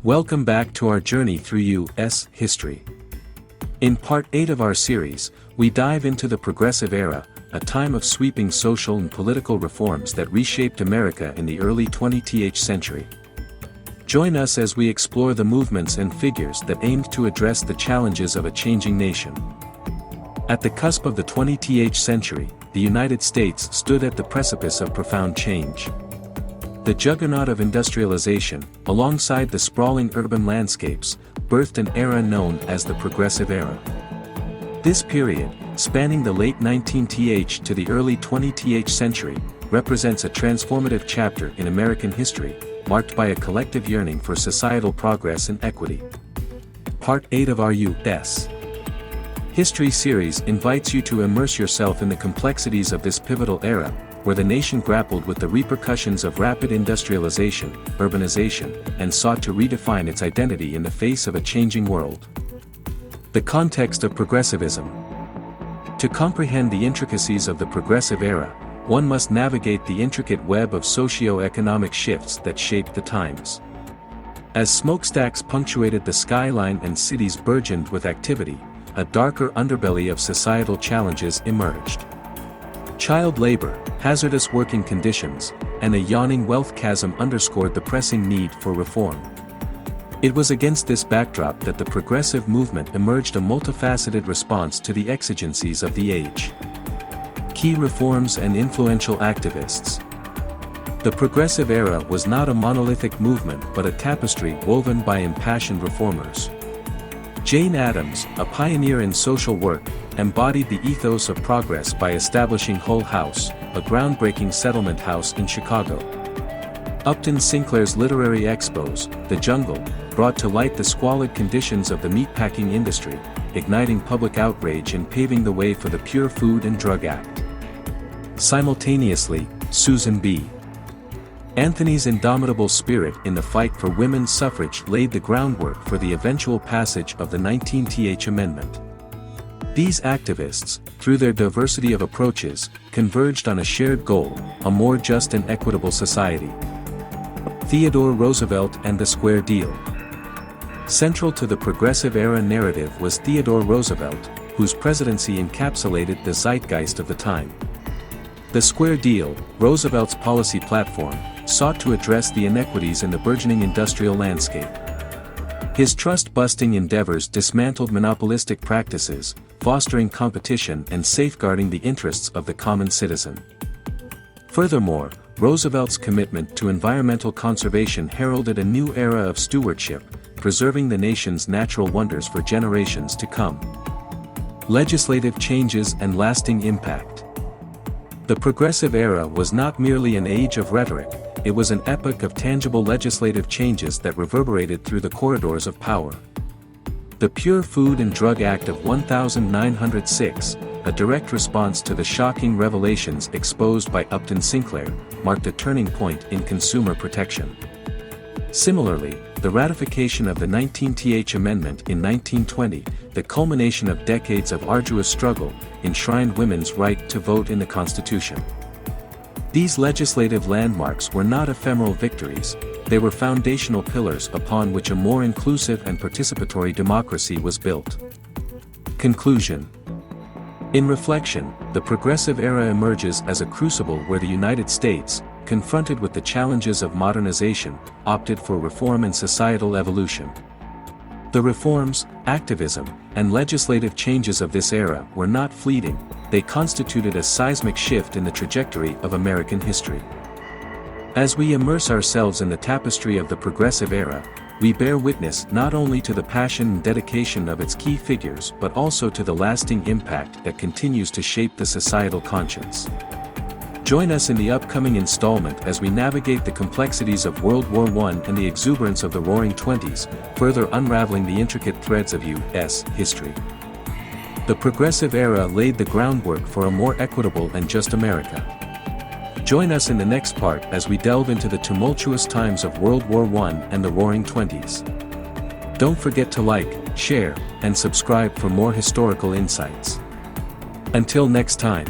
Welcome back to our journey through U.S. history. In part 8 of our series, we dive into the Progressive Era, a time of sweeping social and political reforms that reshaped America in the early 20th century. Join us as we explore the movements and figures that aimed to address the challenges of a changing nation. At the cusp of the 20th century, the United States stood at the precipice of profound change. The juggernaut of industrialization, alongside the sprawling urban landscapes, birthed an era known as the Progressive Era. This period, spanning the late 19th to the early 20th century, represents a transformative chapter in American history, marked by a collective yearning for societal progress and equity. Part 8 of our U.S. History series invites you to immerse yourself in the complexities of this pivotal era, where the nation grappled with the repercussions of rapid industrialization, urbanization, and sought to redefine its identity in the face of a changing world. The context of Progressivism. To comprehend the intricacies of the Progressive Era, one must navigate the intricate web of socio-economic shifts that shaped the times. As smokestacks punctuated the skyline and cities burgeoned with activity, a darker underbelly of societal challenges emerged. Child labor, hazardous working conditions, and a yawning wealth chasm underscored the pressing need for reform. It was against this backdrop that the progressive movement emerged, a multifaceted response to the exigencies of the age. Key reforms and influential activists. The Progressive Era was not a monolithic movement but a tapestry woven by impassioned reformers. Jane Addams, a pioneer in social work, embodied the ethos of progress by establishing Hull House, a groundbreaking settlement house in Chicago. Upton Sinclair's literary expose, The Jungle, brought to light the squalid conditions of the meatpacking industry, igniting public outrage and paving the way for the Pure Food and Drug Act. Simultaneously, Susan B. Anthony's indomitable spirit in the fight for women's suffrage laid the groundwork for the eventual passage of the 19th Amendment. These activists, through their diversity of approaches, converged on a shared goal, a more just and equitable society. Theodore Roosevelt and the Square Deal. Central to the Progressive Era narrative was Theodore Roosevelt, whose presidency encapsulated the zeitgeist of the time. The Square Deal, Roosevelt's policy platform, sought to address the inequities in the burgeoning industrial landscape. His trust-busting endeavors dismantled monopolistic practices, fostering competition and safeguarding the interests of the common citizen. Furthermore, Roosevelt's commitment to environmental conservation heralded a new era of stewardship, preserving the nation's natural wonders for generations to come. Legislative changes and lasting impact. The Progressive Era was not merely an age of rhetoric, it was an epoch of tangible legislative changes that reverberated through the corridors of power. The Pure Food and Drug Act of 1906, a direct response to the shocking revelations exposed by Upton Sinclair, marked a turning point in consumer protection. Similarly, the ratification of the 19th Amendment in 1920, the culmination of decades of arduous struggle, enshrined women's right to vote in the Constitution. These legislative landmarks were not ephemeral victories, they were foundational pillars upon which a more inclusive and participatory democracy was built. Conclusion. In reflection, the Progressive Era emerges as a crucible where the United States, confronted with the challenges of modernization, opted for reform and societal evolution. The reforms, activism, and legislative changes of this era were not fleeting, they constituted a seismic shift in the trajectory of American history. As we immerse ourselves in the tapestry of the Progressive Era, we bear witness not only to the passion and dedication of its key figures but also to the lasting impact that continues to shape the societal conscience. Join us in the upcoming installment as we navigate the complexities of World War I and the exuberance of the Roaring Twenties, further unraveling the intricate threads of U.S. history. The Progressive Era laid the groundwork for a more equitable and just America. Join us in the next part as we delve into the tumultuous times of World War I and the Roaring Twenties. Don't forget to like, share, and subscribe for more historical insights. Until next time.